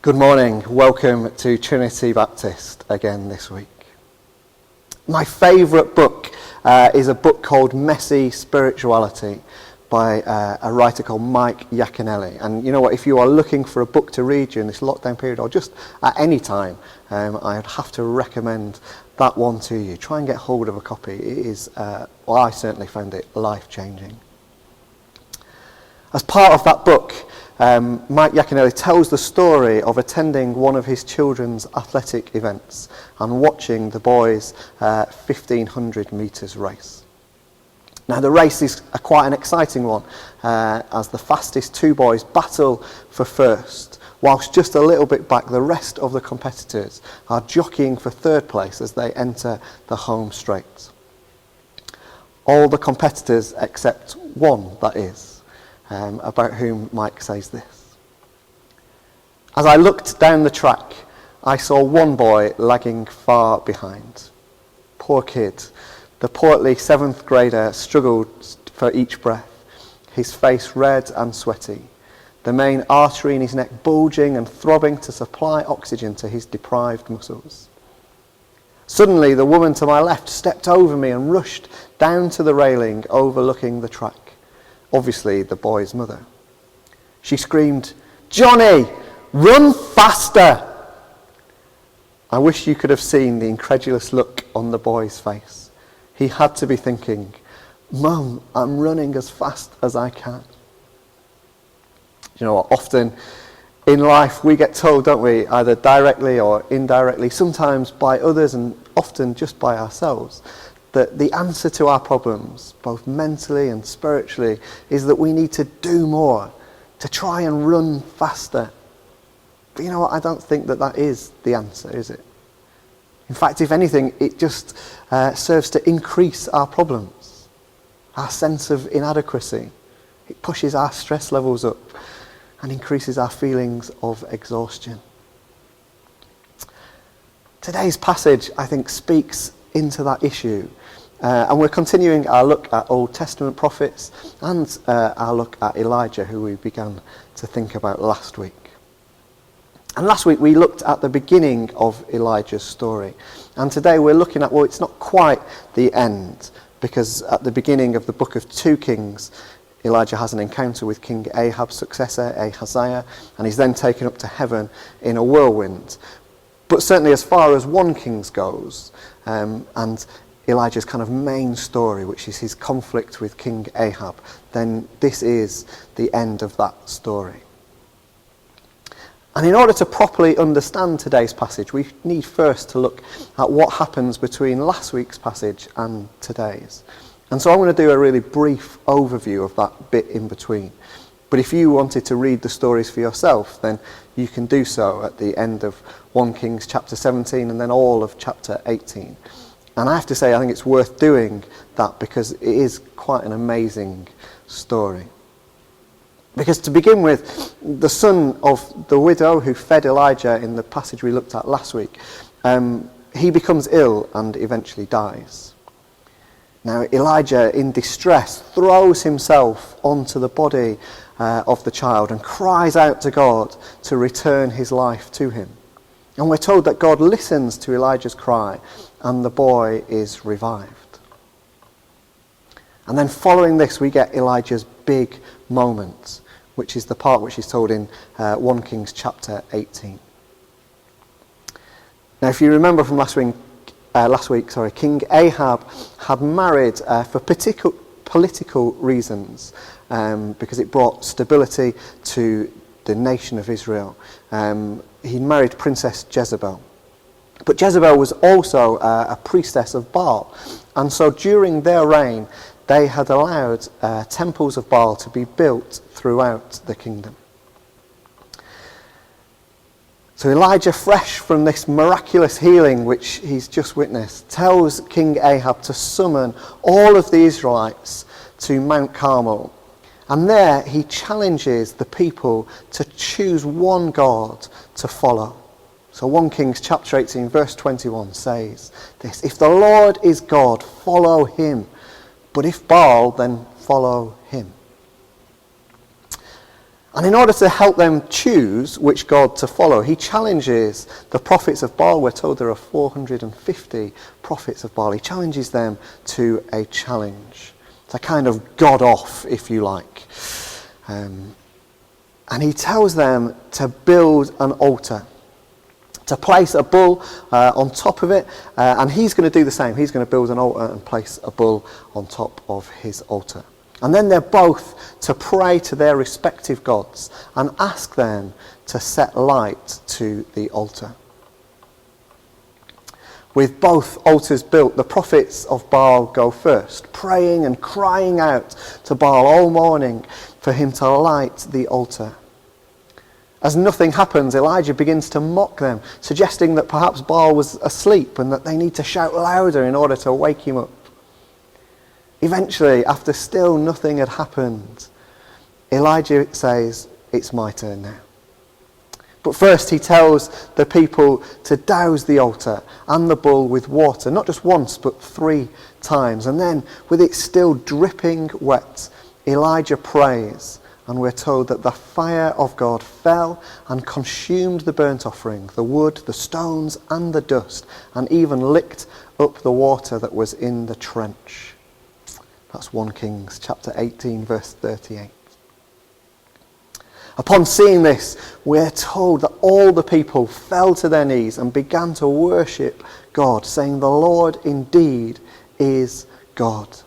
Good morning. Welcome to Trinity Baptist again this week. My favourite book is a book called Messy Spirituality by a writer called Mike Yaconelli. And you know what, if you are looking for a book to read during this lockdown period or just at any time, I'd have to recommend that one to you. Try and get hold of a copy. It is, I certainly found it life-changing. As part of that book, Mike Yaconelli tells the story of attending one of his children's athletic events and watching the boys' 1,500 metres race. Now the race is quite an exciting one as the fastest two boys battle for first, whilst just a little bit back the rest of the competitors are jockeying for third place as they enter the home straight. All the competitors except one, that is. About whom Mike says this. As I looked down the track, I saw one boy lagging far behind. Poor kid. The portly 7th grader struggled for each breath, his face red and sweaty, the main artery in his neck bulging and throbbing to supply oxygen to his deprived muscles. Suddenly, the woman to my left stepped over me and rushed down to the railing overlooking the track. Obviously the boy's mother. She screamed, "Johnny, run faster!" I wish you could have seen the incredulous look on the boy's face. He had to be thinking, "Mum, I'm running as fast as I can." You know what, often in life we get told, don't we, either directly or indirectly, sometimes by others and often just by ourselves, that the answer to our problems, both mentally and spiritually, is that we need to do more, to try and run faster. But you know what, I don't think that is the answer, is it? In fact, if anything, it just serves to increase our problems, our sense of inadequacy. It pushes our stress levels up and increases our feelings of exhaustion. Today's passage, I think, speaks into that issue. And we're continuing our look at Old Testament prophets and our look at Elijah, who we began to think about last week. And last week we looked at the beginning of Elijah's story. And today we're looking at, well, it's not quite the end, because at the beginning of the book of 2 Kings, Elijah has an encounter with King Ahab's successor, Ahaziah, and he's then taken up to heaven in a whirlwind. But certainly as far as 1 Kings goes, and Elijah's kind of main story, which is his conflict with King Ahab, then this is the end of that story. And in order to properly understand today's passage, we need first to look at what happens between last week's passage and today's. And so I'm going to do a really brief overview of that bit in between. But if you wanted to read the stories for yourself, then you can do so at the end of 1 Kings chapter 17 and then all of chapter 18. And I have to say, I think it's worth doing that because it is quite an amazing story. Because to begin with, the son of the widow who fed Elijah in the passage we looked at last week, he becomes ill and eventually dies. Now Elijah, in distress, throws himself onto the body of the child and cries out to God to return his life to him. And we're told that God listens to Elijah's cry and the boy is revived. And then following this we get Elijah's big moment, which is the part which is told in 1 Kings chapter 18. Now if you remember from last week, King Ahab had married for political reasons because it brought stability to the nation of Israel. He married Princess Jezebel. But Jezebel was also a priestess of Baal. And so during their reign, they had allowed temples of Baal to be built throughout the kingdom. So Elijah, fresh from this miraculous healing which he's just witnessed, tells King Ahab to summon all of the Israelites to Mount Carmel. And there he challenges the people to choose one God to follow. So 1 Kings chapter 18 verse 21 says this: "If the Lord is God, follow him. But if Baal, then follow him." And in order to help them choose which God to follow, he challenges the prophets of Baal. We're told there are 450 prophets of Baal. He challenges them to a challenge. It's a kind of God off, if you like. And he tells them to build an altar, to place a bull on top of it, and he's going to do the same. He's going to build an altar and place a bull on top of his altar. And then they're both to pray to their respective gods and ask them to set light to the altar. With both altars built, the prophets of Baal go first, praying and crying out to Baal all morning for him to light the altar. As nothing happens, Elijah begins to mock them, suggesting that perhaps Baal was asleep and that they need to shout louder in order to wake him up. Eventually, after still nothing had happened, Elijah says, "It's my turn now." But first he tells the people to douse the altar and the bull with water, not just once, but 3 times. And then, with it still dripping wet, Elijah prays, and we're told that the fire of God fell and consumed the burnt offering, the wood, the stones, and the dust, and even licked up the water that was in the trench. That's 1 Kings chapter 18, verse 38. Upon seeing this, we're told that all the people fell to their knees and began to worship God, saying, "The Lord indeed is God."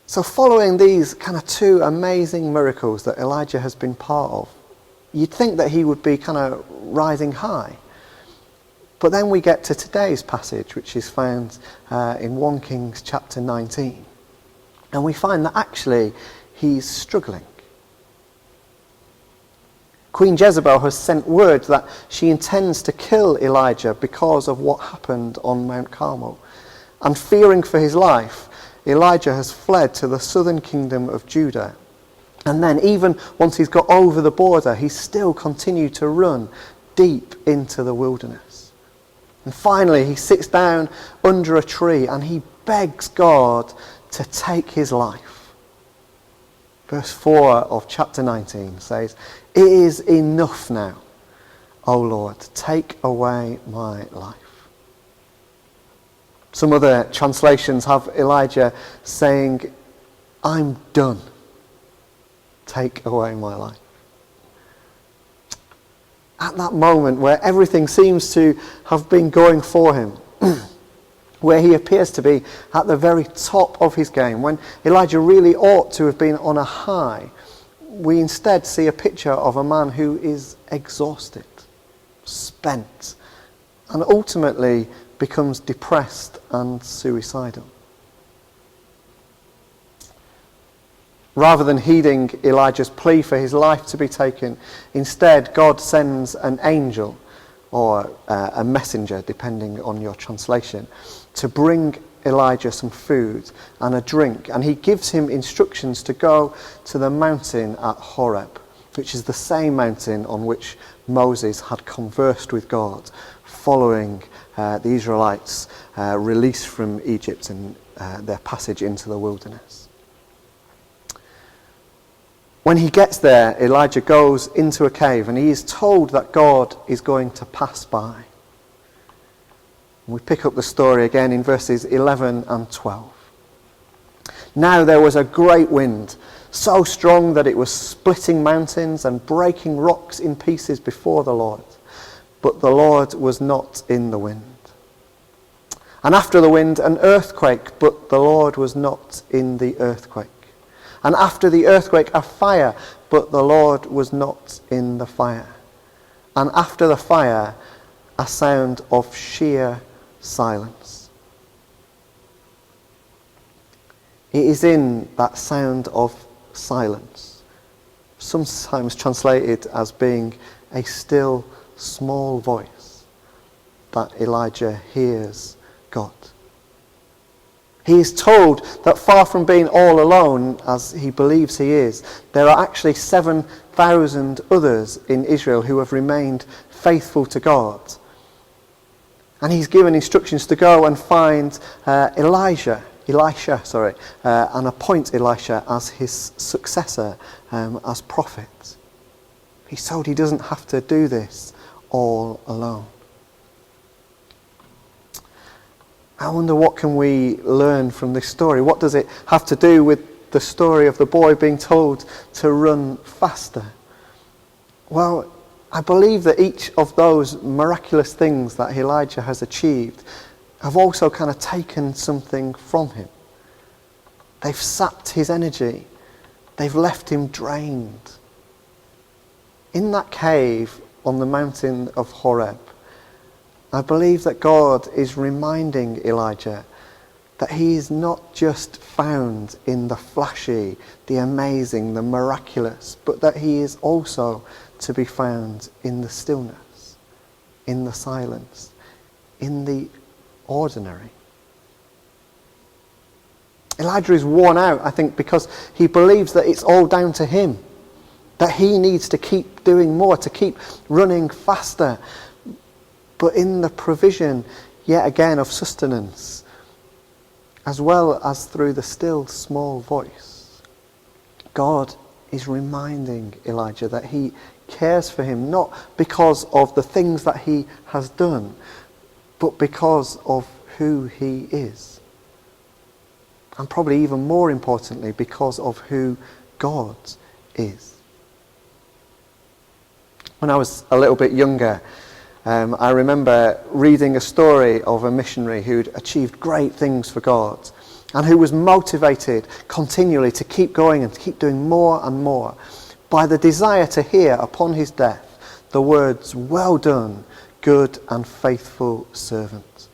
So following these kind of 2 amazing miracles that Elijah has been part of, you'd think that he would be kind of riding high. But then we get to today's passage, which is found in 1 Kings chapter 19. And we find that actually he's struggling. Queen Jezebel has sent word that she intends to kill Elijah because of what happened on Mount Carmel. And fearing for his life, Elijah has fled to the southern kingdom of Judah. And then even once he's got over the border, he's still continued to run deep into the wilderness. And finally, he sits down under a tree and he begs God to take his life. Verse 4 of chapter 19 says, "It is enough now, O Lord, take away my life." Some other translations have Elijah saying, "I'm done. Take away my life." At that moment where everything seems to have been going for him, where he appears to be at the very top of his game, when Elijah really ought to have been on a high, we instead see a picture of a man who is exhausted, spent, and ultimately becomes depressed and suicidal. Rather than heeding Elijah's plea for his life to be taken, instead God sends an angel or a messenger, depending on your translation, to bring Elijah some food and a drink. And he gives him instructions to go to the mountain at Horeb, which is the same mountain on which Moses had conversed with God following the Israelites' release from Egypt and their passage into the wilderness. When he gets there, Elijah goes into a cave and he is told that God is going to pass by. And we pick up the story again in verses 11 and 12. Now there was a great wind, so strong that it was splitting mountains and breaking rocks in pieces before the Lord. But the Lord was not in the wind. And after the wind, an earthquake, but the Lord was not in the earthquake. And after the earthquake, a fire, but the Lord was not in the fire. And after the fire, a sound of sheer silence. It is in that sound of silence, sometimes translated as being a still, small voice, that Elijah hears God. He is told that far from being all alone, as he believes he is, there are actually 7,000 others in Israel who have remained faithful to God. And he's given instructions to go and find Elijah, and appoint Elisha as his successor as prophet. He's told he doesn't have to do this all alone. I wonder, what can we learn from this story? What does it have to do with the story of the boy being told to run faster? Well, I believe that each of those miraculous things that Elijah has achieved have also kind of taken something from him. They've sapped his energy. They've left him drained. In that cave on the mountain of Horeb, I believe that God is reminding Elijah that he is not just found in the flashy, the amazing, the miraculous, but that he is also to be found in the stillness, in the silence, in the ordinary. Elijah is worn out, I think, because he believes that it's all down to him, that he needs to keep doing more, to keep running faster. But in the provision, yet again, of sustenance, as well as through the still small voice, God is reminding Elijah that he cares for him, not because of the things that he has done, but because of who he is. And probably even more importantly, because of who God is. When I was a little bit younger, I remember reading a story of a missionary who'd achieved great things for God and who was motivated continually to keep going and to keep doing more and more by the desire to hear upon his death the words, "Well done, good and faithful servant."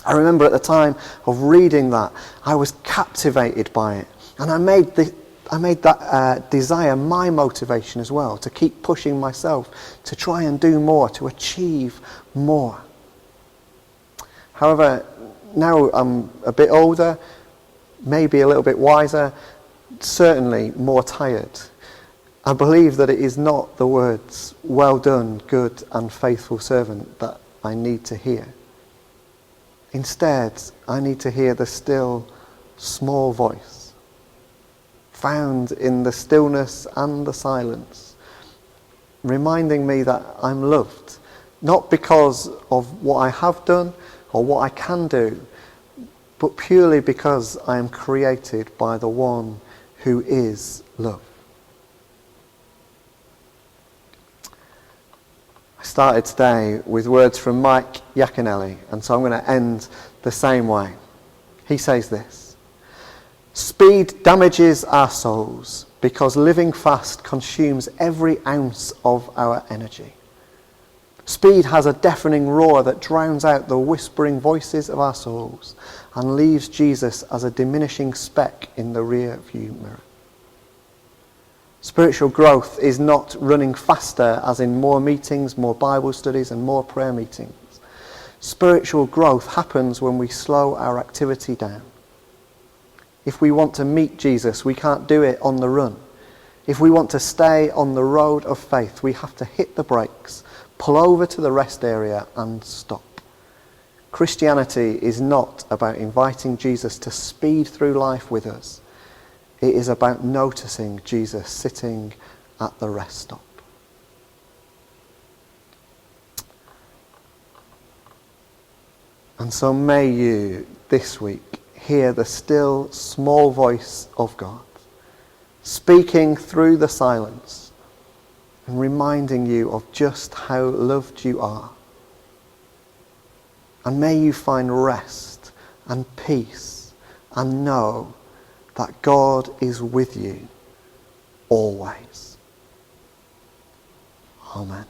I remember at the time of reading that, I was captivated by it, and I made that desire my motivation as well, to keep pushing myself, to try and do more, to achieve more. However, now I'm a bit older, maybe a little bit wiser, certainly more tired. I believe that it is not the words, "Well done, good and faithful servant," that I need to hear. Instead, I need to hear the still, small voice, found in the stillness and the silence, reminding me that I'm loved, not because of what I have done or what I can do, but purely because I am created by the one who is love. I started today with words from Mike Yaconelli, and so I'm going to end the same way. He says this: "Speed damages our souls because living fast consumes every ounce of our energy. Speed has a deafening roar that drowns out the whispering voices of our souls and leaves Jesus as a diminishing speck in the rear view mirror. Spiritual growth is not running faster, as in more meetings, more Bible studies and more prayer meetings. Spiritual growth happens when we slow our activity down. If we want to meet Jesus, we can't do it on the run. If we want to stay on the road of faith, we have to hit the brakes, pull over to the rest area and stop. Christianity is not about inviting Jesus to speed through life with us. It is about noticing Jesus sitting at the rest stop." And so may you this week hear the still small voice of God speaking through the silence and reminding you of just how loved you are. And may you find rest and peace and know that God is with you always. Amen.